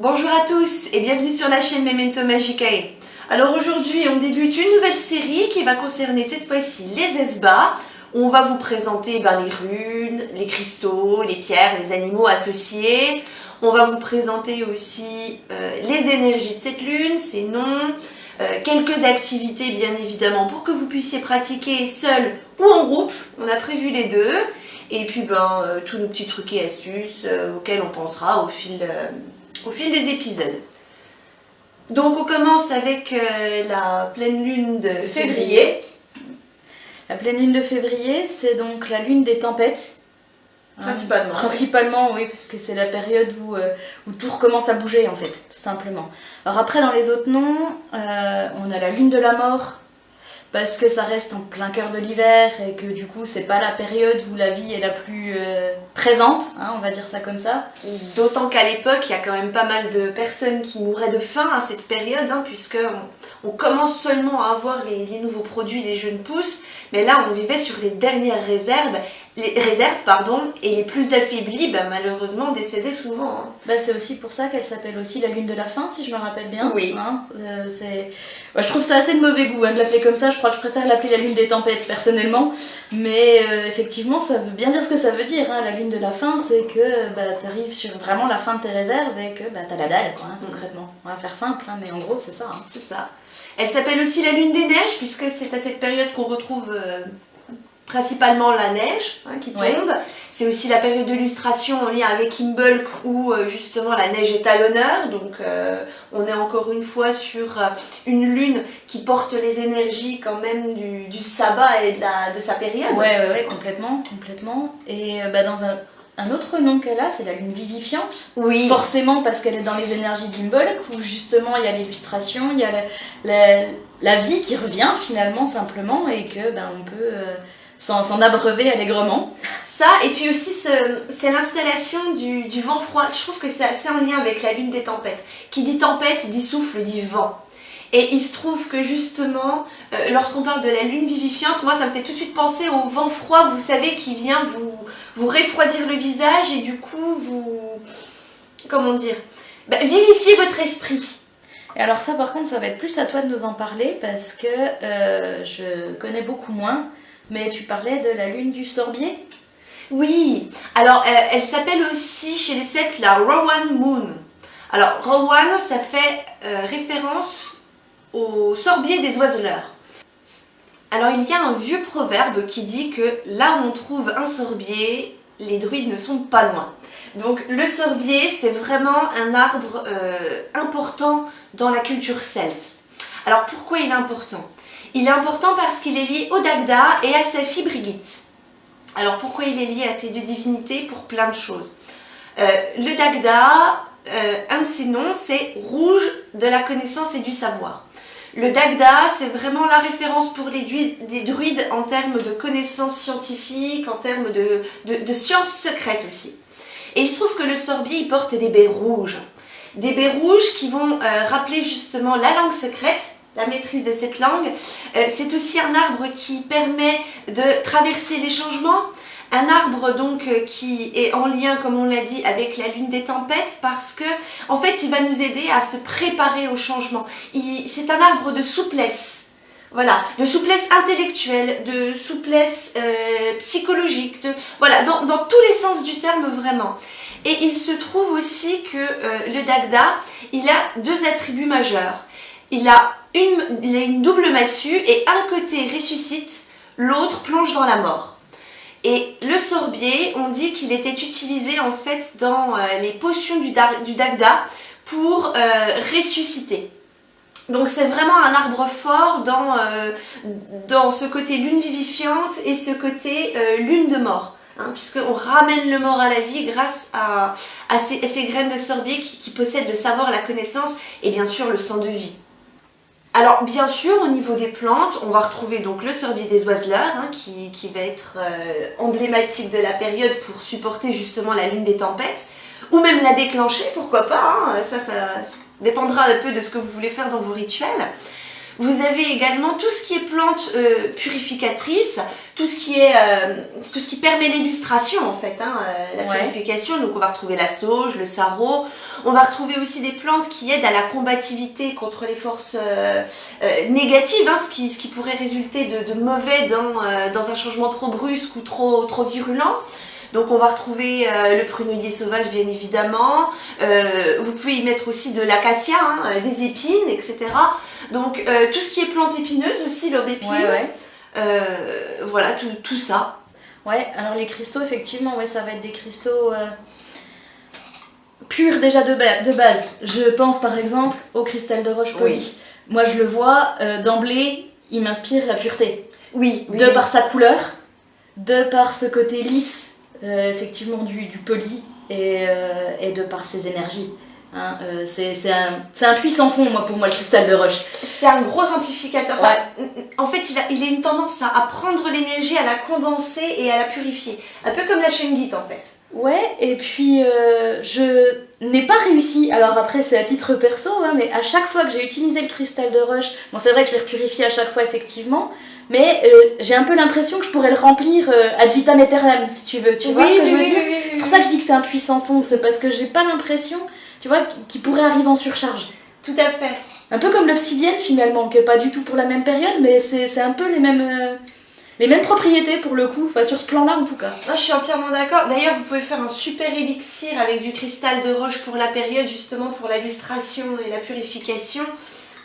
Bonjour à tous et bienvenue sur la chaîne Memento Magicae. Alors aujourd'hui on débute une nouvelle série qui va concerner cette fois-ci les Esbats. On va vous présenter les runes, les cristaux, les pierres, les animaux associés. On va vous présenter aussi les énergies de cette lune, ses noms, quelques activités bien évidemment pour que vous puissiez pratiquer seul ou en groupe. On a prévu les deux. Et puis tous nos petits trucs et astuces auxquels on pensera au fil des épisodes. Donc on commence avec la pleine lune de février. La pleine lune de février, c'est donc la lune des tempêtes. Principalement. Principalement, oui, parce que c'est la période où tout recommence à bouger, en fait, tout simplement. Alors après, dans les autres noms, on a la lune de la mort, parce que ça reste en plein cœur de l'hiver et que du coup c'est pas la période où la vie est la plus présente, on va dire ça comme ça. D'autant qu'à l'époque il y a quand même pas mal de personnes qui mouraient de faim à cette période, puisque on commence seulement à avoir les nouveaux produits, les jeunes pousses, mais là on vivait sur les dernières réserves, et les plus affaiblis malheureusement décédaient souvent. C'est aussi pour ça qu'elle s'appelle aussi la lune de la faim, si je me rappelle bien. Oui. Je trouve ça assez de mauvais goût de l'appeler comme ça. Je crois que je préfère l'appeler la lune des tempêtes personnellement, mais effectivement ça veut bien dire ce que ça veut dire. La lune de la faim, c'est que t'arrives sur vraiment la fin de tes réserves et que t'as la dalle, concrètement. On va faire simple, mais en gros c'est ça. C'est ça. Elle s'appelle aussi la lune des neiges, puisque c'est à cette période qu'on retrouve principalement la neige qui tombe. Ouais. C'est aussi la période de lustration en lien avec Imbolc où justement la neige est à l'honneur. Donc on est encore une fois sur une lune qui porte les énergies quand même du sabbat et de sa période. Ouais, complètement. Et dans un autre nom qu'elle a, c'est la lune vivifiante. Oui. Forcément parce qu'elle est dans les énergies d'Imbolc où justement il y a l'illustration, il y a la vie qui revient finalement simplement et que on peut s'en abreuver allègrement. Ça, et puis aussi c'est l'installation du vent froid. Je trouve que c'est assez en lien avec la lune des tempêtes. Qui dit tempête, dit souffle, dit vent. Et il se trouve que justement, lorsqu'on parle de la lune vivifiante, moi ça me fait tout de suite penser au vent froid, vous savez, qui vient vous refroidir le visage et du coup vivifier votre esprit. Et alors ça par contre, ça va être plus à toi de nous en parler parce que je connais beaucoup moins. Mais tu parlais de la lune du sorbier ? Oui, alors elle s'appelle aussi chez les Celtes la Rowan Moon. Alors Rowan, ça fait référence au sorbier des oiseleurs. Alors il y a un vieux proverbe qui dit que là où on trouve un sorbier, les druides ne sont pas loin. Donc le sorbier, c'est vraiment un arbre important dans la culture celte. Alors pourquoi il est important ? Il est important parce qu'il est lié au Dagda et à sa fille Brigitte. Alors pourquoi il est lié à ces deux divinités ? Pour plein de choses. Le Dagda, un de ses noms, c'est rouge de la connaissance et du savoir. Le Dagda, c'est vraiment la référence pour les druides en termes de connaissances scientifiques, en termes de sciences secrètes aussi. Et il se trouve que le sorbier, il porte des baies rouges. Des baies rouges qui vont rappeler justement la langue secrète, la maîtrise de cette langue. C'est aussi un arbre qui permet de traverser les changements, un arbre donc qui est en lien, comme on l'a dit, avec la lune des tempêtes parce que en fait il va nous aider à se préparer au changement. C'est un arbre de souplesse, voilà, de souplesse intellectuelle, de souplesse psychologique, dans tous les sens du terme vraiment. Et il se trouve aussi que le Dagda, il a deux attributs majeurs. Il a une double massue et un côté ressuscite, l'autre plonge dans la mort. Et le sorbier, on dit qu'il était utilisé en fait dans les potions du Dagda pour ressusciter. Donc c'est vraiment un arbre fort dans ce côté lune vivifiante et ce côté lune de mort. Puisqu'on ramène le mort à la vie grâce à ces graines de sorbier qui possèdent le savoir, la connaissance et bien sûr le sang de vie. Alors bien sûr au niveau des plantes, on va retrouver donc le sorbier des oiseleurs qui va être emblématique de la période pour supporter justement la lune des tempêtes ou même la déclencher, pourquoi pas, ça dépendra un peu de ce que vous voulez faire dans vos rituels. Vous avez également tout ce qui est plantes purificatrices, tout ce qui permet l'illustration en fait, la purification. Donc on va retrouver la sauge, le sarrau. On va retrouver aussi des plantes qui aident à la combativité contre les forces négatives, ce qui pourrait résulter de mauvais dans un changement trop brusque ou trop virulent. Donc on va retrouver le prunellier sauvage bien évidemment, vous pouvez y mettre aussi de l'acacia, des épines, etc. Donc tout ce qui est plantes épineuses aussi, l'aubépine, voilà tout ça. Ouais, alors les cristaux effectivement, ça va être des cristaux purs déjà de base. Je pense par exemple au cristal de roche poli. Oui. Moi je le vois d'emblée, il m'inspire la pureté. Oui. Par sa couleur, de par ce côté lisse. Effectivement du poli et de par ses énergies. C'est un puits sans fond pour moi le cristal de roche. C'est un gros amplificateur. En fait il a une tendance à prendre l'énergie, à la condenser et à la purifier. Un peu comme la shungite en fait. Ouais, et puis je n'ai pas réussi, alors après c'est à titre perso, mais à chaque fois que j'ai utilisé le cristal de roche, bon c'est vrai que je l'ai repurifié à chaque fois effectivement, mais j'ai un peu l'impression que je pourrais le remplir ad vitam aeternam si tu veux, tu vois ce que je veux dire. C'est pour ça que je dis que c'est un puits sans fond, c'est parce que j'ai pas l'impression, tu vois, qu'il pourrait arriver en surcharge. Tout à fait. Un peu comme l'obsidienne finalement, qui est pas du tout pour la même période, mais c'est un peu les mêmes propriétés pour le coup, sur ce plan-là en tout cas. Je suis entièrement d'accord. D'ailleurs, vous pouvez faire un super élixir avec du cristal de roche pour la période, justement pour l'illustration et la purification.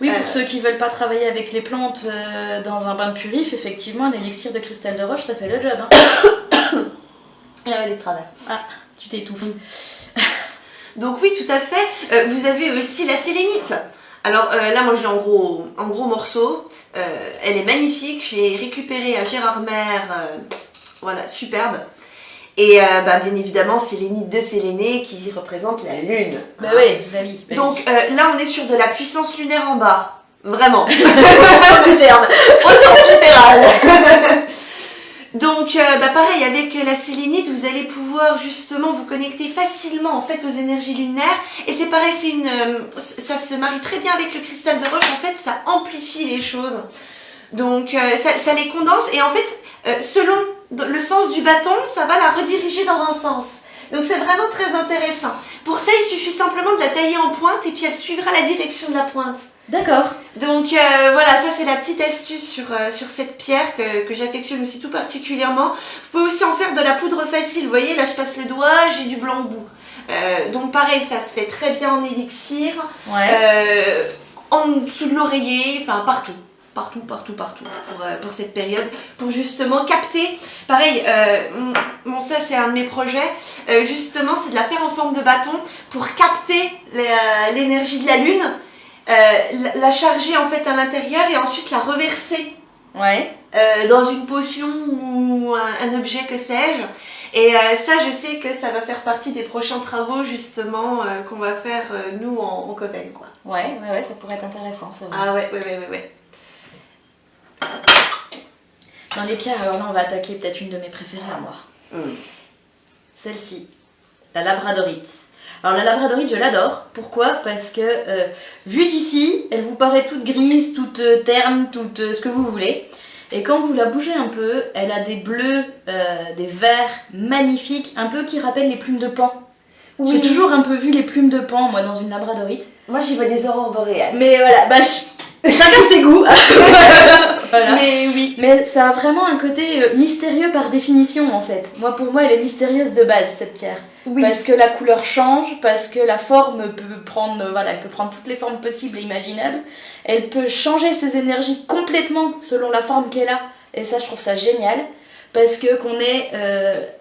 Oui, pour ceux qui veulent pas travailler avec les plantes dans un bain de purif, effectivement, un élixir de cristal de roche, ça fait le job. Il y avait des travers. Ah, tu t'étouffes. Donc oui, tout à fait. Vous avez aussi la sélénite. Alors là, moi je l'ai en gros morceaux. Elle est magnifique. J'ai récupéré à Gérardmer. Voilà, superbe. Et bien évidemment, sélénite de Séléné qui représente la lune. Oui. Donc là, on est sur de la puissance lunaire en bas. Vraiment. Au sens du terme. Au sens littéral. Donc pareil, avec la sélénite, vous allez pouvoir justement vous connecter facilement en fait aux énergies lunaires. Et c'est pareil, ça se marie très bien avec le cristal de roche. En fait, ça amplifie les choses. Donc ça les condense et en fait, selon le sens du bâton, ça va la rediriger dans un sens. Donc c'est vraiment très intéressant. Pour ça, il suffit simplement de la tailler en pointe et puis elle suivra la direction de la pointe. D'accord. Donc voilà, ça c'est la petite astuce sur cette pierre que j'affectionne aussi tout particulièrement. Vous pouvez aussi en faire de la poudre facile. Vous voyez, là je passe le doigt, j'ai du blanc au bout. Donc pareil, ça se fait très bien en élixir, en dessous de l'oreiller, partout pour cette période, pour justement capter, pareil, ça c'est un de mes projets, justement c'est de la faire en forme de bâton pour capter l'énergie de la lune, la charger en fait à l'intérieur et ensuite la reverser dans une potion ou un objet que sais-je. Et ça, je sais que ça va faire partie des prochains travaux justement qu'on va faire nous en Coven, quoi. Ouais, ça pourrait être intéressant, c'est vrai. Ah ouais. Dans les pierres, alors là on va attaquer peut-être une de mes préférées à moi. Celle-ci, la labradorite. Alors la labradorite, je l'adore. Pourquoi ? Parce que vue d'ici, elle vous paraît toute grise, toute terne, toute ce que vous voulez. Et quand vous la bougez un peu, elle a des bleus, des verts magnifiques, un peu qui rappellent les plumes de Pan. Oui. J'ai toujours un peu vu les plumes de Pan, moi, dans une labradorite. Moi, j'y vois des aurores boréales. Mais voilà, chacun ses goûts. Voilà. Mais oui. Mais ça a vraiment un côté mystérieux par définition, en fait. Pour moi, elle est mystérieuse de base, cette pierre. Oui. Parce que la couleur change, parce que la forme peut prendre, elle peut prendre toutes les formes possibles et imaginables. Elle peut changer ses énergies complètement selon la forme qu'elle a. Et ça, je trouve ça génial. Parce que qu'on ait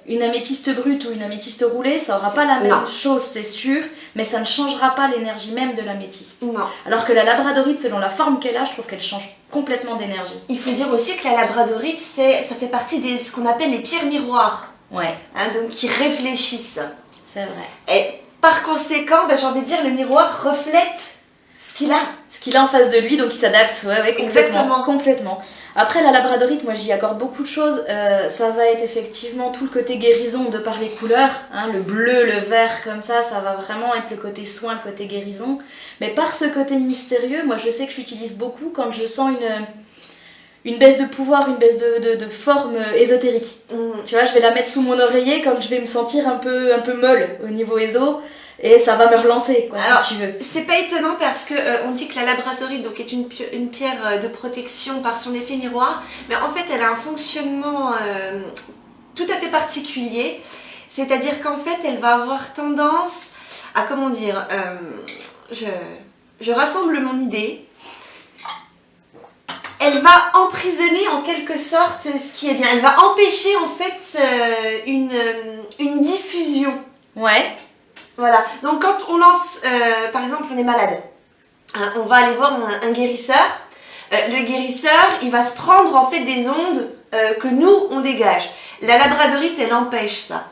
une améthyste brute ou une améthyste roulée, ça n'aura pas la même chose, c'est sûr, mais ça ne changera pas l'énergie même de l'améthyste. Non. Alors que la labradorite, selon la forme qu'elle a, je trouve qu'elle change complètement d'énergie. Il faut dire aussi que la labradorite, ça fait partie de ce qu'on appelle les pierres miroirs. Ouais. Donc qui réfléchissent. C'est vrai. Et par conséquent, j'ai envie de dire, le miroir reflète ce qu'il a. qu'il a en face de lui, donc il s'adapte. Ouais, complètement. Exactement. Complètement. Après, la labradorite, moi j'y accorde beaucoup de choses. Ça va être effectivement tout le côté guérison de par les couleurs. Hein, le bleu, le vert, comme ça va vraiment être le côté soin, le côté guérison. Mais par ce côté mystérieux, moi je sais que je l'utilise beaucoup quand je sens une baisse de pouvoir, une baisse de forme ésotérique. Tu vois, je vais la mettre sous mon oreiller quand je vais me sentir un peu molle au niveau éso. Et ça va me relancer, quoi, alors, si tu veux. C'est pas étonnant parce que on dit que la labradorite donc, est une pierre de protection par son effet miroir, mais en fait elle a un fonctionnement tout à fait particulier, c'est-à-dire qu'en fait elle va avoir tendance à, comment dire, je rassemble mon idée, elle va emprisonner en quelque sorte ce qui est bien, elle va empêcher en fait une diffusion. Ouais. Voilà, donc quand on lance, par exemple on est malade, hein, on va aller voir un guérisseur, le guérisseur il va se prendre en fait des ondes que nous on dégage. La labradorite elle empêche ça.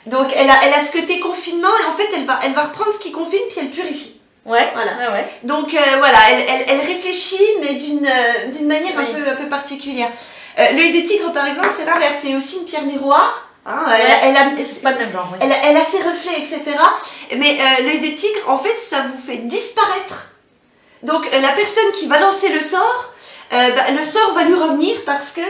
Donc elle a ce côté confinement et en fait elle va reprendre ce qui confine puis elle purifie. Ouais, voilà. Ouais. Donc voilà, elle réfléchit mais d'une manière un peu particulière. L'œil de tigre par exemple c'est l'inverse, c'est aussi une pierre miroir. Hein, elle a ses reflets, etc. Mais l'œil des tigres, en fait, ça vous fait disparaître. Donc la personne qui va lancer le sort, le sort va lui revenir parce que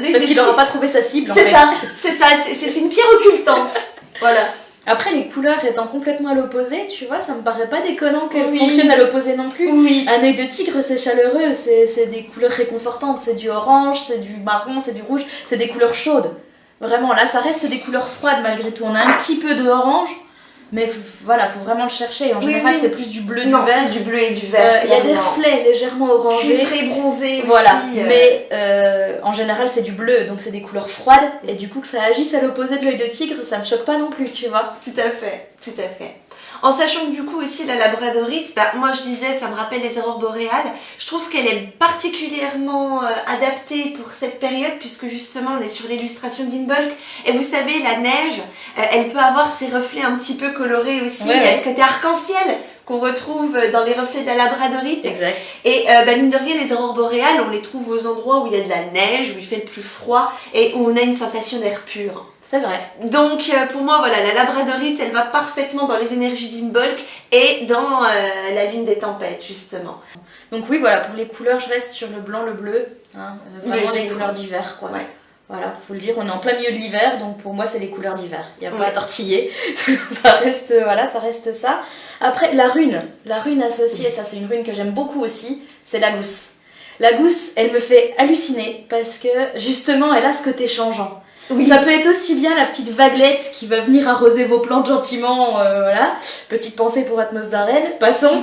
l'œil parce qu'il n'aura pas trouvé sa cible. C'est ça, c'est une pierre occultante. Voilà. Après, les couleurs étant complètement à l'opposé, tu vois, ça me paraît pas déconnant qu'elles fonctionnent à l'opposé non plus. Oui. Un œil de tigre, c'est chaleureux, c'est des couleurs réconfortantes, c'est du orange, c'est du marron, c'est du rouge, c'est des couleurs chaudes. Vraiment, là, ça reste des couleurs froides malgré tout. On a un petit peu de orange, mais voilà, faut vraiment le chercher. En général, c'est plus du bleu, du vert. C'est du bleu et du vert. Il y a des reflets légèrement orangés. Cuivré, bronzé aussi. Voilà, mais en général, c'est du bleu, donc c'est des couleurs froides. Et du coup, que ça agisse à l'opposé de l'œil de tigre, ça me choque pas non plus, tu vois. Tout à fait, tout à fait. En sachant que du coup aussi la labradorite, moi je disais ça me rappelle les aurores boréales, je trouve qu'elle est particulièrement adaptée pour cette période puisque justement on est sur l'illustration d'Imbolc et vous savez la neige, elle peut avoir ses reflets un petit peu colorés aussi, il y a ce côté arc-en-ciel qu'on retrouve dans les reflets de la labradorite. Exact. Et mine de rien les aurores boréales on les trouve aux endroits où il y a de la neige, où il fait le plus froid et où on a une sensation d'air pur. C'est vrai. Donc pour moi voilà, la labradorite elle va parfaitement dans les énergies d'Imbolc et dans la lune des tempêtes justement. Donc oui voilà, pour les couleurs je reste sur le blanc, le bleu, hein, vraiment les couleurs d'hiver quoi. Ouais. Voilà, faut le dire, on est en plein milieu de l'hiver, donc pour moi c'est les couleurs d'hiver. Il n'y a pas à tortiller, ça reste ça. Après la rune associée, ça c'est une rune que j'aime beaucoup aussi, c'est la gousse. La gousse, elle me fait halluciner parce que justement elle a ce côté changeant. Oui. Ça peut être aussi bien la petite vaguelette qui va venir arroser vos plantes gentiment, voilà. Petite pensée pour Atmos Darrel, passons.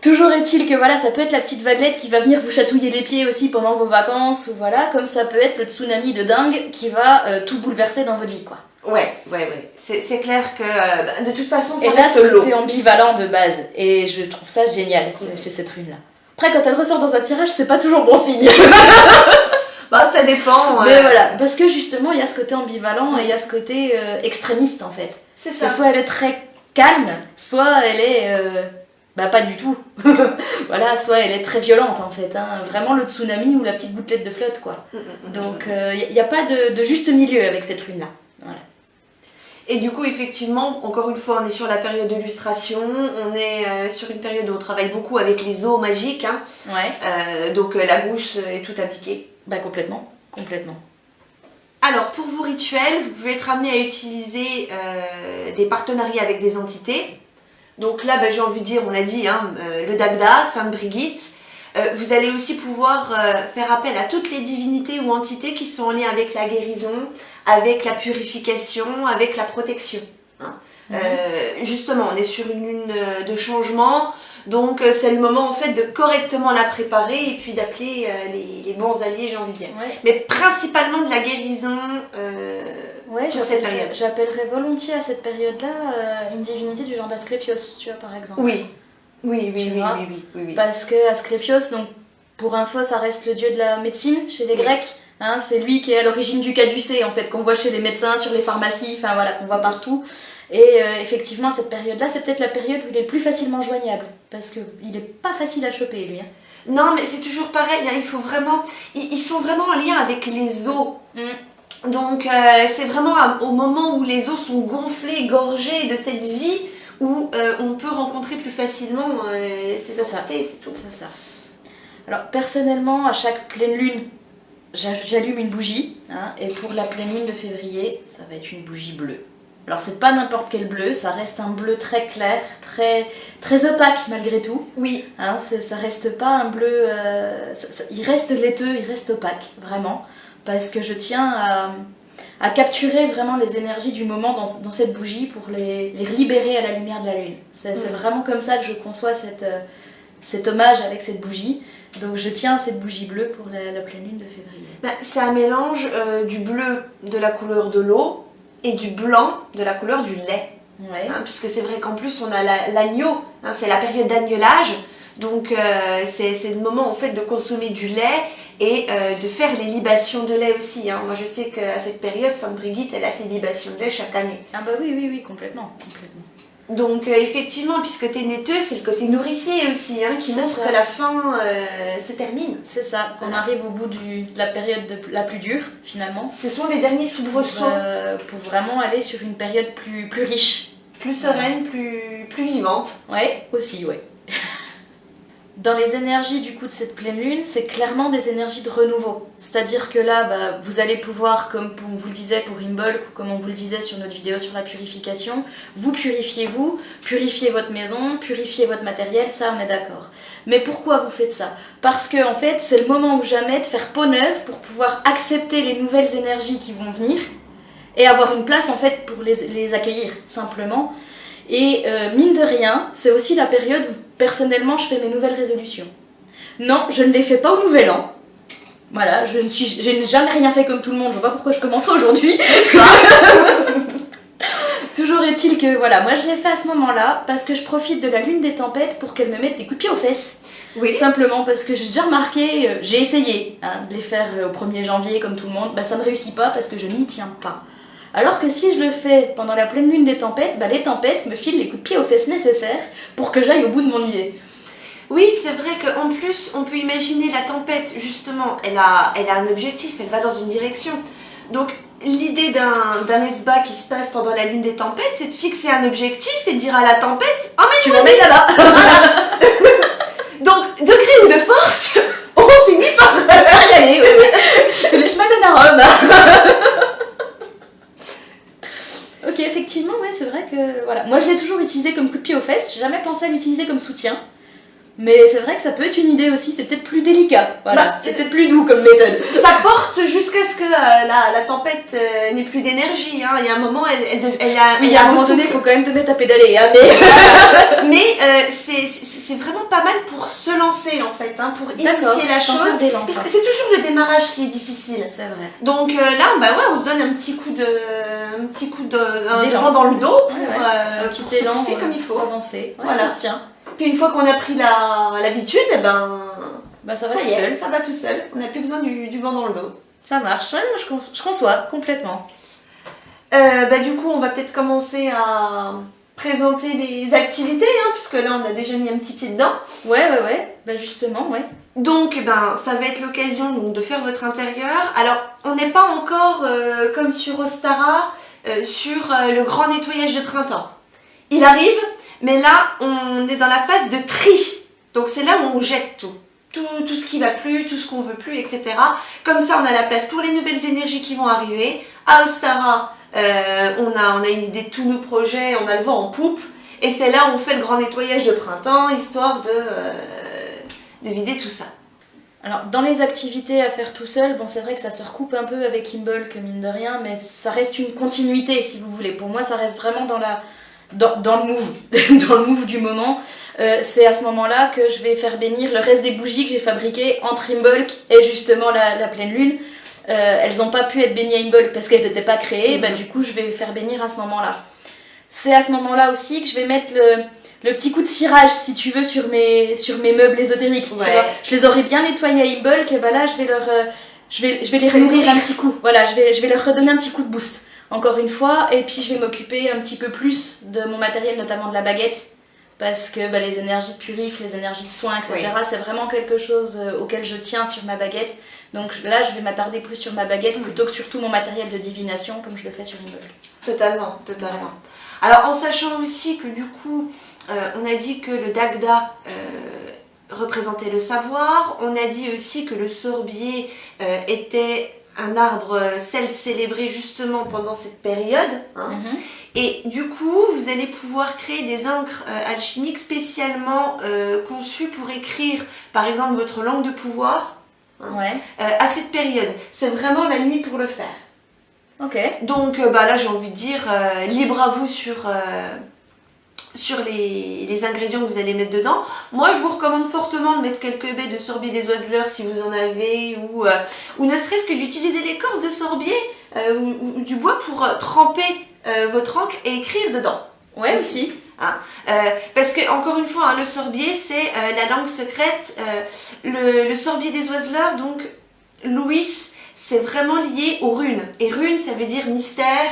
Toujours est-il que voilà, ça peut être la petite vaguelette qui va venir vous chatouiller les pieds aussi pendant vos vacances, ou voilà, comme ça peut être le tsunami de dingue qui va tout bouleverser dans votre vie, quoi. Ouais. C'est clair que de toute façon, ça et là, reste l'eau. c'est ambivalent de base, et je trouve ça génial chez cette rune-là. Après, quand elle ressort dans un tirage, c'est pas toujours bon signe. Bah, ça dépend. Mais voilà, parce que justement, il y a ce côté ambivalent et il y a ce côté extrémiste en fait. C'est ça. Soit elle est très calme, soit elle est pas du tout. Voilà, soit elle est très violente en fait. Hein. Vraiment le tsunami ou la petite gouttelette de flotte quoi. Donc il n'y a pas de juste milieu avec cette rune là. Voilà. Et du coup, effectivement, encore une fois, on est sur la période d'illustration, on est sur une période où on travaille beaucoup avec les eaux magiques, hein. Ouais. Donc la gousse est tout indiquée. Bah complètement. Alors, pour vos rituels, vous pouvez être amené à utiliser des partenariats avec des entités. Donc là, j'ai envie de dire, on a dit, hein, le Dagda, Sainte Brigitte. Vous allez aussi pouvoir faire appel à toutes les divinités ou entités qui sont en lien avec la guérison, avec la purification, avec la protection. Hein. Justement, on est sur une lune de changement, donc c'est le moment en fait de correctement la préparer et puis d'appeler les bons alliés, j'ai envie de dire. Ouais. Mais principalement de la guérison pour cette période. J'appellerais volontiers à cette période-là une divinité du genre d'Asclépios, tu vois, par exemple. Oui. Oui. Parce que Asclépios, donc pour info, ça reste le dieu de la médecine chez les Grecs. Hein, c'est lui qui est à l'origine du caducée en fait, qu'on voit chez les médecins, sur les pharmacies, enfin voilà, qu'on voit partout. Et effectivement, cette période-là, c'est peut-être la période où il est le plus facilement joignable. Parce qu'il n'est pas facile à choper, lui. Non, mais c'est toujours pareil, hein, il faut vraiment... Ils sont vraiment en lien avec les os. Donc c'est vraiment au moment où les os sont gonflés, gorgés de cette vie, où on peut rencontrer plus facilement ces entités, c'est tout. C'est ça. Alors personnellement, à chaque pleine lune, j'allume une bougie, hein, et pour la pleine lune de février, ça va être une bougie bleue. Alors c'est pas n'importe quel bleu, ça reste un bleu très clair, très opaque malgré tout. Oui. Hein, ça reste pas un bleu... il reste laiteux, il reste opaque, vraiment. Parce que je tiens à capturer vraiment les énergies du moment dans cette bougie pour les libérer à la lumière de la lune. C'est vraiment comme ça que je conçois cet hommage avec cette bougie. Donc je tiens à cette bougie bleue pour la pleine lune de février. Ben, c'est un mélange du bleu de la couleur de l'eau et du blanc de la couleur du lait. Ouais. Hein, puisque c'est vrai qu'en plus on a l'agneau, hein, c'est la période d'agnelage. Donc c'est le moment en fait de consommer du lait et de faire les libations de lait aussi. Hein. Moi je sais qu'à cette période, Sainte Brigitte, elle a ses libations de lait chaque année. Ah bah oui, complètement. Donc effectivement, puisque t'es netteuse, c'est le côté nourricier aussi, hein, qui montre que la faim se termine. C'est ça, qu'on arrive au bout de la période la plus dure finalement. Ce sont les derniers soubresauts. Pour vraiment aller sur une période plus riche. Plus sereine, plus vivante. Ouais, aussi, ouais. Dans les énergies du coup de cette pleine lune, c'est clairement des énergies de renouveau. C'est-à-dire que là, vous allez pouvoir, comme on vous le disait pour Imbolc, ou comme on vous le disait sur notre vidéo sur la purification, vous, purifiez votre maison, purifiez votre matériel, ça on est d'accord. Mais pourquoi vous faites ça? Parce que en fait, c'est le moment ou jamais de faire peau neuve pour pouvoir accepter les nouvelles énergies qui vont venir et avoir une place en fait pour les accueillir, simplement. Et mine de rien, c'est aussi la période où personnellement je fais mes nouvelles résolutions. Non, je ne les fais pas au nouvel an. Voilà, je n'ai jamais rien fait comme tout le monde, je vois pas pourquoi je commencerai aujourd'hui. Toujours est-il que voilà, moi je l'ai fait à ce moment-là parce que je profite de la lune des tempêtes pour qu'elle me mette des coups de pied aux fesses. Oui. Simplement parce que j'ai déjà remarqué, j'ai essayé de les faire au 1er janvier comme tout le monde, ça ne réussit pas parce que je n'y tiens pas. Alors que si je le fais pendant la pleine lune des tempêtes, les tempêtes me filent les coups de pied aux fesses nécessaires pour que j'aille au bout de mon idée. Oui, c'est vrai qu'en plus, on peut imaginer la tempête, justement, elle a un objectif, elle va dans une direction. Donc, l'idée d'un SBA qui se passe pendant la lune des tempêtes, c'est de fixer un objectif et de dire à la tempête « tu vas mettre là-bas !» Voilà. Donc, degré ou de force, on finit par y aller. C'est le chemin de Rome. Ok, effectivement, ouais, c'est vrai que... Voilà. Moi, je l'ai toujours utilisé comme coup de pied aux fesses, j'ai jamais pensé à l'utiliser comme soutien. Mais c'est vrai que ça peut être une idée aussi, c'est peut-être plus délicat, voilà. C'est peut-être plus doux comme méthode. Ça porte jusqu'à ce que la tempête n'ait plus d'énergie, hein. Il y a un moment, il y a un moment donné, il faut quand même te mettre à pédaler, hein, mais c'est vraiment pas mal pour se lancer en fait, hein, pour initier la chose, puisque c'est toujours le démarrage qui est difficile. C'est vrai. Donc là, on se donne un petit coup de vent dans le dos pour un petit élan, pousser comme il faut. Avancer, voilà. Ça se tient. Puis une fois qu'on a pris l'habitude, ça va tout seul. On n'a plus besoin du vent dans le dos. Ça marche, ouais, moi je conçois complètement. Du coup, on va peut-être commencer à présenter les activités, hein, puisque là on a déjà mis un petit pied dedans. Ouais, justement, ouais. Donc, ça va être l'occasion de faire votre intérieur. Alors, on n'est pas encore, comme sur Ostara, sur le grand nettoyage de printemps. Il arrive, mais là, on est dans la phase de tri. Donc, c'est là où on jette tout. Tout ce qui va plus, tout ce qu'on veut plus, etc. Comme ça, on a la place pour les nouvelles énergies qui vont arriver. À Ostara, on a une idée de tous nos projets, on a le vent en poupe. Et c'est là où on fait le grand nettoyage de printemps, histoire de vider tout ça. Alors, dans les activités à faire tout seul, c'est vrai que ça se recoupe un peu avec Imbolc, mine de rien, mais ça reste une continuité, si vous voulez. Pour moi, ça reste vraiment dans le move, dans le move du moment. C'est à ce moment-là que je vais faire bénir le reste des bougies que j'ai fabriquées entre Imbolc et justement la pleine lune. Elles n'ont pas pu être bénies à Imbolc parce qu'elles n'étaient pas créées, du coup je vais faire bénir à ce moment-là. C'est à ce moment-là aussi que je vais mettre le petit coup de cirage, si tu veux, sur mes meubles ésotériques. Ouais. Tu vois, je les aurais bien nettoyés à Imbolc, et là je vais les renourrir un petit coup. Voilà, je vais leur redonner un petit coup de boost encore une fois, et puis je vais m'occuper un petit peu plus de mon matériel, notamment de la baguette, parce que les énergies de purif, les énergies de soins, etc., Oui. c'est vraiment quelque chose auquel je tiens sur ma baguette. Donc là, je vais m'attarder plus sur ma baguette plutôt que sur tout mon matériel de divination, comme je le fais sur Imbolc. Totalement, totalement. Alors en sachant aussi que du coup, on a dit que le Dagda représentait le savoir, on a dit aussi que le sorbier était un arbre celte célébré justement pendant cette période. Hein. Et du coup, vous allez pouvoir créer des encres alchimiques spécialement conçues pour écrire, par exemple, votre langue de pouvoir à cette période. C'est vraiment la nuit pour le faire. Ok. Donc là, j'ai envie de dire, libre à vous sur les ingrédients que vous allez mettre dedans. Moi, je vous recommande fortement de mettre quelques baies de sorbier des oiseleurs si vous en avez, ou ne serait-ce que d'utiliser l'écorce de sorbier ou du bois pour tremper votre encre et écrire dedans. Ouais, aussi. Hein. Parce que, encore une fois, hein, le sorbier, c'est la langue secrète. Le sorbier des oiseleurs, donc, Louis, c'est vraiment lié aux runes. Et runes, ça veut dire mystère,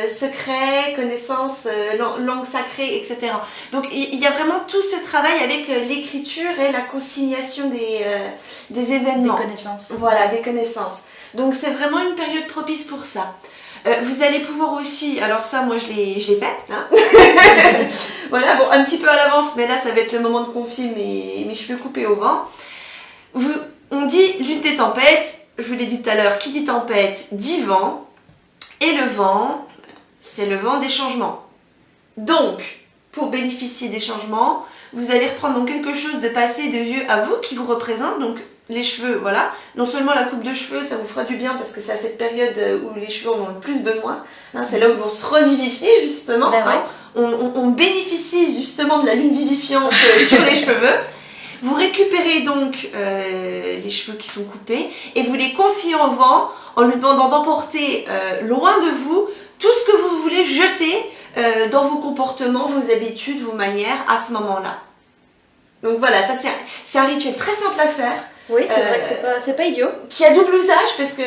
secret, connaissance, langue sacrée, etc. Donc il y a vraiment tout ce travail avec l'écriture et la consignation des événements. Des connaissances. Voilà, des connaissances. Donc c'est vraiment une période propice pour ça. Vous allez pouvoir aussi, alors ça moi je l'ai fait, hein. Voilà, bon un petit peu à l'avance, mais là ça va être le moment de confier mes cheveux coupés au vent. On dit lune des tempêtes. Je vous l'ai dit tout à l'heure, qui dit tempête dit vent, et le vent, c'est le vent des changements. Donc, pour bénéficier des changements, vous allez reprendre donc quelque chose de passé, de vieux à vous, qui vous représente, donc les cheveux, voilà. Non seulement la coupe de cheveux, ça vous fera du bien, parce que c'est à cette période où les cheveux en ont le plus besoin, hein, c'est là où ils vont se revivifier, justement. Ben ouais. Hein. On bénéficie justement de la lune vivifiante sur les cheveux. Vous récupérez donc les cheveux qui sont coupés et vous les confiez au vent en lui demandant d'emporter loin de vous tout ce que vous voulez jeter dans vos comportements, vos habitudes, vos manières à ce moment-là. Donc voilà, ça c'est un rituel très simple à faire. Oui, c'est vrai que c'est pas idiot. Qui a double usage parce que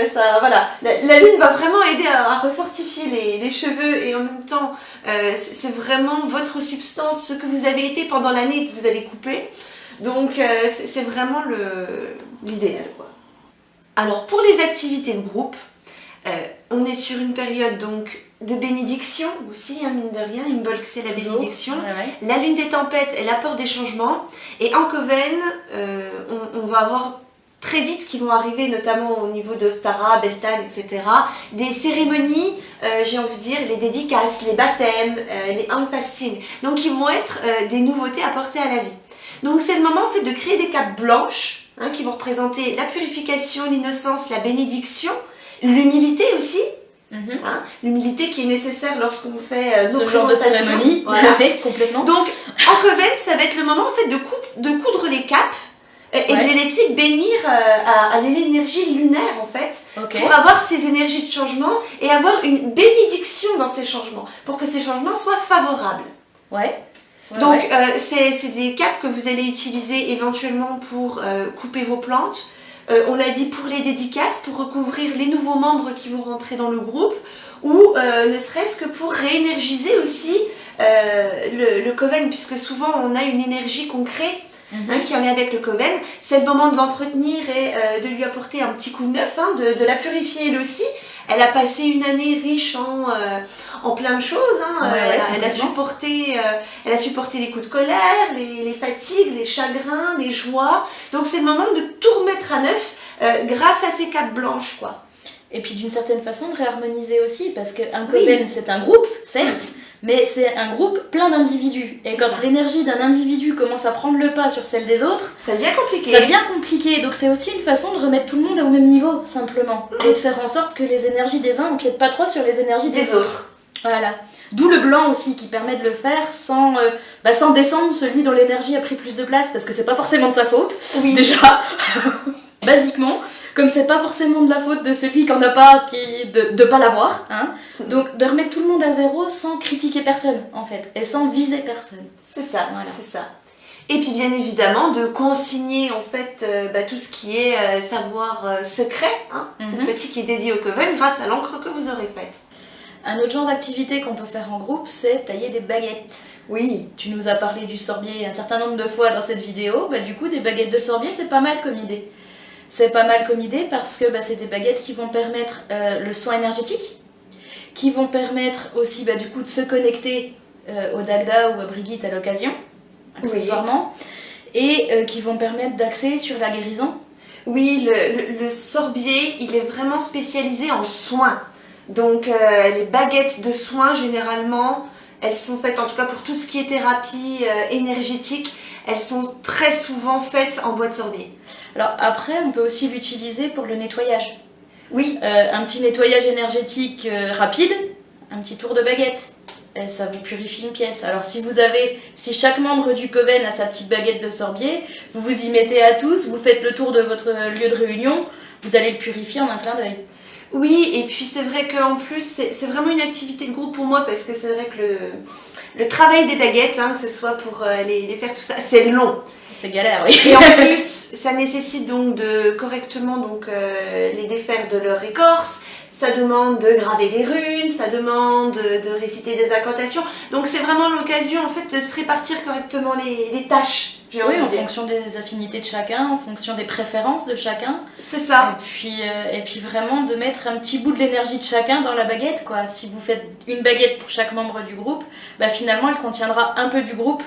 ça, voilà, la lune va vraiment aider à refortifier les cheveux et en même temps c'est vraiment votre substance, ce que vous avez été pendant l'année que vous allez couper. Donc c'est vraiment l'idéal, quoi. Alors pour les activités de groupe, on est sur une période donc de bénédiction aussi, hein, mine de rien. Imbolc, c'est la bénédiction. Ouais. La lune des tempêtes est l'apport des changements. Et en Coven, on va avoir très vite qui vont arriver, notamment au niveau d'Ostara, Beltane, etc. Des cérémonies, j'ai envie de dire, les dédicaces, les baptêmes, les handfasting. Donc qui vont être des nouveautés apportées à la vie. Donc c'est le moment en fait de créer des capes blanches hein, qui vont représenter la purification, l'innocence, la bénédiction, l'humilité aussi. Hein, l'humilité qui est nécessaire lorsqu'on fait nos ce genre de cérémonie. Voilà. Complètement. Donc en Coven, ça va être le moment en fait de coudre les capes et de les laisser bénir à l'énergie lunaire en fait, pour avoir ces énergies de changement et avoir une bénédiction dans ces changements, pour que ces changements soient favorables. Donc c'est des capes que vous allez utiliser éventuellement pour couper vos plantes. On l'a dit pour les dédicaces, pour recouvrir les nouveaux membres qui vont rentrer dans le groupe, ou ne serait-ce que pour réénergiser aussi le Coven, puisque souvent on a une énergie qu'on crée hein, qui est en lien avec le Coven. C'est le moment de l'entretenir et de lui apporter un petit coup de neuf, hein, de la purifier elle aussi. Elle a passé une année riche en plein de choses. Hein. Elle a supporté les coups de colère, les fatigues, les chagrins, les joies. Donc c'est le moment de tout remettre à neuf grâce à ces capes blanches, quoi. Et puis d'une certaine façon de réharmoniser aussi, parce qu'un Coven c'est un groupe, certes, mais c'est un groupe plein d'individus. Et quand l'énergie d'un individu commence à prendre le pas sur celle des autres, ça devient compliqué. Donc c'est aussi une façon de remettre tout le monde au même niveau, simplement. Et de faire en sorte que les énergies des uns n'empiètent pas trop sur les énergies des autres. Voilà. D'où le blanc aussi, qui permet de le faire sans descendre celui dont l'énergie a pris plus de place, parce que c'est pas forcément de sa faute, déjà. Basiquement, comme c'est pas forcément de la faute de celui qui en a pas, de pas l'avoir, hein. Donc de remettre tout le monde à zéro sans critiquer personne en fait, et sans viser personne. C'est ça, voilà. C'est ça. Et puis bien évidemment de consigner en fait tout ce qui est savoir secret, hein, cette fois-ci qui est dédié au Coven grâce à l'encre que vous aurez faite. Un autre genre d'activité qu'on peut faire en groupe, c'est tailler des baguettes. Oui. Tu nous as parlé du sorbier un certain nombre de fois dans cette vidéo. Bah, du coup, des baguettes de sorbier, c'est pas mal comme idée. C'est pas mal comme idée parce que c'est des baguettes qui vont permettre le soin énergétique, qui vont permettre aussi du coup de se connecter au Dagda ou à Brigitte à l'occasion, accessoirement, et qui vont permettre d'axer sur la guérison. Oui, le sorbier, il est vraiment spécialisé en soins. Donc les baguettes de soins, généralement, elles sont faites, en tout cas pour tout ce qui est thérapie énergétique, elles sont très souvent faites en bois de sorbier. Alors après, on peut aussi l'utiliser pour le nettoyage. Oui. Un petit nettoyage énergétique rapide, un petit tour de baguette, et ça vous purifie une pièce. Alors si chaque membre du coven a sa petite baguette de sorbier, vous vous y mettez à tous, vous faites le tour de votre lieu de réunion, vous allez le purifier en un clin d'œil. Oui, et puis c'est vrai qu'en plus, c'est vraiment une activité de groupe pour moi, parce que c'est vrai que le travail des baguettes, que ce soit pour les faire tout ça, c'est long. C'est galère, oui. Et en plus, ça nécessite donc de correctement les défaire de leur écorce, ça demande de graver des runes, ça demande de réciter des incantations. Donc c'est vraiment l'occasion en fait de se répartir correctement les tâches. Oui, en fonction des affinités de chacun, en fonction des préférences de chacun. C'est ça. Et puis vraiment de mettre un petit bout de l'énergie de chacun dans la baguette, quoi. Si vous faites une baguette pour chaque membre du groupe, finalement elle contiendra un peu du groupe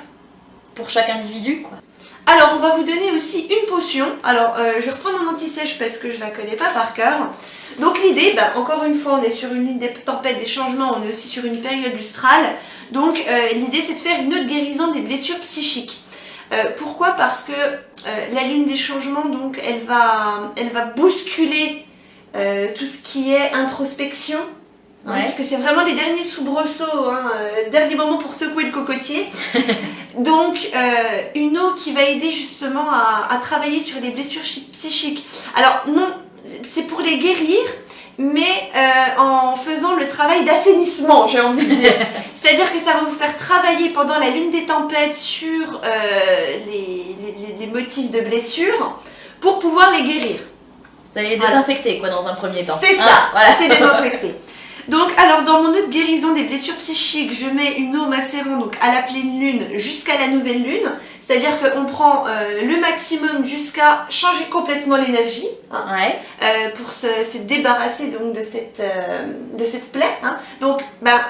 pour chaque individu, quoi. Alors on va vous donner aussi une potion. Alors je vais reprendre mon anti-sèche parce que je la connais pas par cœur. Donc l'idée, encore une fois, on est sur une lune des tempêtes, des changements, on est aussi sur une période lustrale. Donc l'idée c'est de faire une autre guérison des blessures psychiques. Pourquoi? Parce que la lune des changements, donc, elle va bousculer tout ce qui est introspection. Ouais. Parce que c'est vraiment les derniers soubresauts, dernier moment pour secouer le cocotier. Donc une eau qui va aider justement à travailler sur les blessures psychiques. Alors non, c'est pour les guérir, mais en faisant le travail d'assainissement, j'ai envie de dire. C'est-à-dire que ça va vous faire travailler pendant la lune des tempêtes sur les motifs de blessures pour pouvoir les guérir. Vous allez les désinfecter, quoi, dans un premier temps. C'est ça, voilà, c'est désinfecté. Donc, alors, dans mon autre guérison des blessures psychiques, je mets une eau macérant donc à la pleine lune jusqu'à la nouvelle lune. C'est-à-dire qu'on prend le maximum jusqu'à changer complètement l'énergie pour se débarrasser donc de cette plaie. Donc,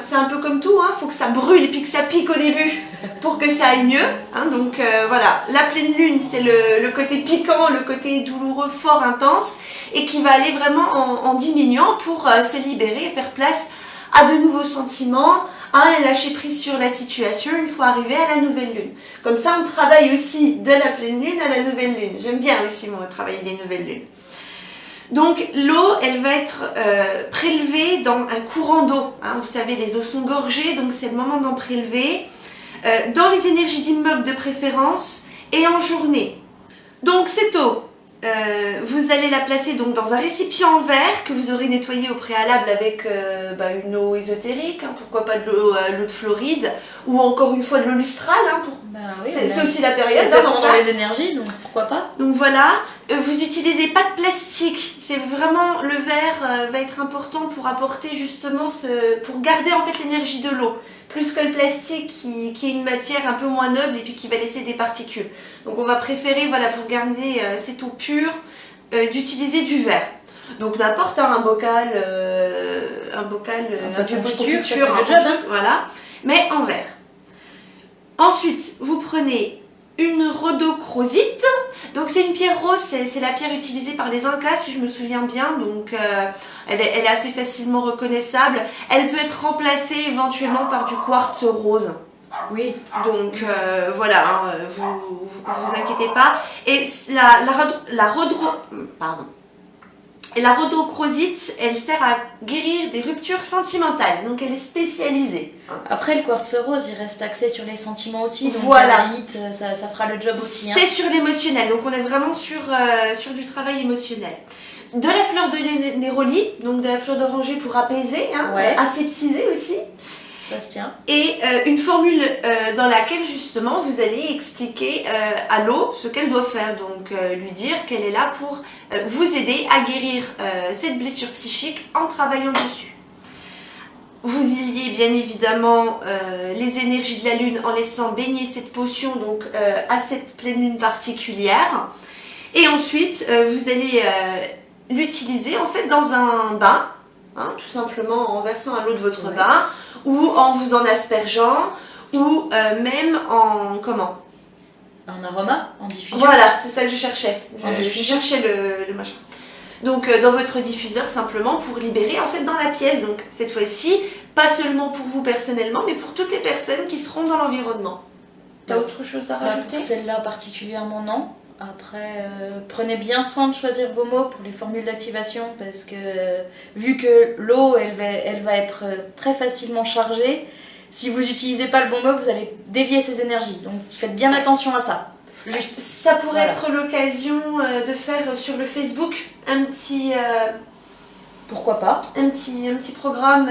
c'est un peu comme tout, faut que ça brûle et puis que ça pique au début pour que ça aille mieux. Donc, voilà, la pleine lune, c'est le côté piquant, le côté douloureux, fort, intense, et qui va aller vraiment en diminuant pour se libérer et faire place à de nouveaux sentiments, à lâcher prise sur la situation une fois arrivé à la nouvelle lune. Comme ça, on travaille aussi de la pleine lune à la nouvelle lune. J'aime bien aussi, moi, travailler les nouvelles lunes. Donc, l'eau, elle va être prélevée dans un courant d'eau. Vous savez, les eaux sont gorgées, donc c'est le moment d'en prélever. Dans les énergies d'immeuble de préférence et en journée. Donc, cette eau, vous allez la placer donc dans un récipient en verre que vous aurez nettoyé au préalable avec une eau ésotérique, pourquoi pas de l'eau de Floride, ou encore une fois de l'eau lustrale, oui, c'est aussi la période. Dans les énergies, donc pourquoi pas. Donc voilà, vous utilisez pas de plastique, c'est vraiment le verre va être important pour apporter justement pour garder en fait l'énergie de l'eau. Plus que le plastique qui est une matière un peu moins noble et puis qui va laisser des particules. Donc on va préférer, pour garder cette eau pure, d'utiliser du verre. Donc n'importe, un bocal, un vieux pot de confiture, voilà, mais en verre. Ensuite, vous prenez une rhodochrosite. Donc c'est une pierre rose, c'est la pierre utilisée par les Incas si je me souviens bien, donc elle est assez facilement reconnaissable. Elle peut être remplacée éventuellement par du quartz rose. Oui. Donc voilà, vous inquiétez pas. Et la rhodochrosite, elle sert à guérir des ruptures sentimentales, donc elle est spécialisée. Après, le quartz rose, il reste axé sur les sentiments aussi, donc voilà. À la limite, ça fera le job aussi. C'est sur l'émotionnel, donc on est vraiment sur du travail émotionnel. De la fleur de néroli, donc de la fleur d'oranger pour apaiser, aseptiser aussi. Ça se tient. Et une formule dans laquelle justement vous allez expliquer à l'eau ce qu'elle doit faire, donc lui dire qu'elle est là pour vous aider à guérir cette blessure psychique en travaillant dessus. vous y liez bien évidemment les énergies de la lune en laissant baigner cette potion donc à cette pleine lune particulière. Et ensuite, vous allez l'utiliser en fait dans un bain, hein, tout simplement en versant à l'eau de votre bain, ou en vous en aspergeant, ou même en comment? En aroma, en diffusion. Voilà, c'est ça que je cherchais. Je diffusion. cherchais le machin. Donc dans votre diffuseur simplement pour libérer en fait dans la pièce. Donc cette fois-ci, pas seulement pour vous personnellement, mais pour toutes les personnes qui seront dans l'environnement. T'as autre chose à rajouter? Pour celle-là particulièrement non. Après, prenez bien soin de choisir vos mots pour les formules d'activation parce que vu que l'eau elle va être très facilement chargée, si vous n'utilisez pas le bon mot, vous allez dévier ses énergies. Donc faites bien attention à ça. Juste. Ça pourrait être l'occasion de faire sur le Facebook un petit... pourquoi pas? Un petit programme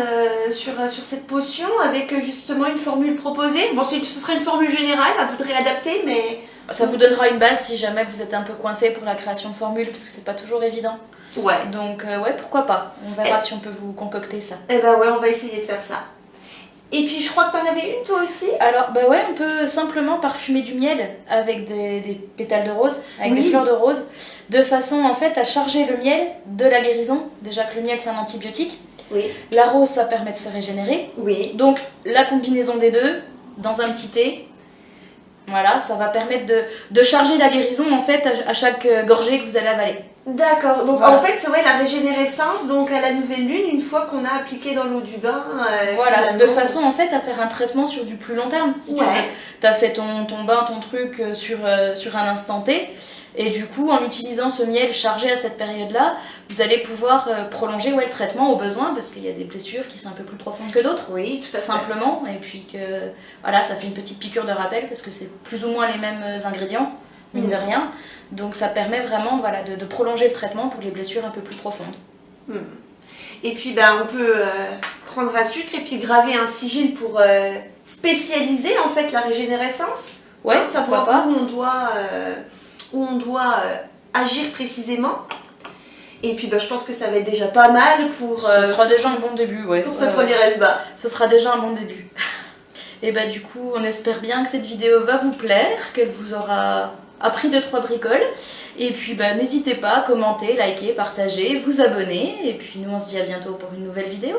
sur cette potion avec justement une formule proposée. Bon, ce sera une formule générale, à vous de réadapter, mais... Ça vous donnera une base si jamais vous êtes un peu coincé pour la création de formules, parce que c'est pas toujours évident. Ouais. Donc ouais, pourquoi pas? On verra si on peut vous concocter ça. Eh ben ouais, on va essayer de faire ça. Et puis je crois que t'en avais une toi aussi. Alors bah ouais, on peut simplement parfumer du miel avec des pétales de rose, avec des fleurs de rose, de façon en fait à charger le miel de la guérison. Déjà que le miel c'est un antibiotique. Oui. La rose ça permet de se régénérer. Oui. Donc la combinaison des deux dans un petit thé. Voilà, ça va permettre de charger la guérison en fait à chaque gorgée que vous allez avaler. D'accord, donc voilà. En fait c'est vrai la régénérescence donc à la nouvelle lune une fois qu'on a appliqué dans l'eau du bain. Voilà, de façon en fait à faire un traitement sur du plus long terme. Si tu as fait ton bain, ton truc sur un instant T. Et du coup, en utilisant ce miel chargé à cette période-là, vous allez pouvoir prolonger le traitement au besoin, parce qu'il y a des blessures qui sont un peu plus profondes que d'autres. Oui, tout à fait. Simplement, et puis que voilà, ça fait une petite piqûre de rappel, parce que c'est plus ou moins les mêmes ingrédients, mine de rien. Donc ça permet vraiment voilà, de prolonger le traitement pour les blessures un peu plus profondes. Et puis ben, on peut prendre un sucre et puis graver un sigil pour spécialiser en fait la régénérescence. Ouais, savoir où on doit agir précisément. Et puis bah, je pense que ça va être déjà pas mal pour... ce sera déjà un bon début, ouais. Pour ce premier SBA. Ce sera déjà un bon début. Et bah du coup, on espère bien que cette vidéo va vous plaire, qu'elle vous aura appris 2-3 bricoles. Et puis bah n'hésitez pas à commenter, liker, partager, vous abonner. Et puis nous on se dit à bientôt pour une nouvelle vidéo.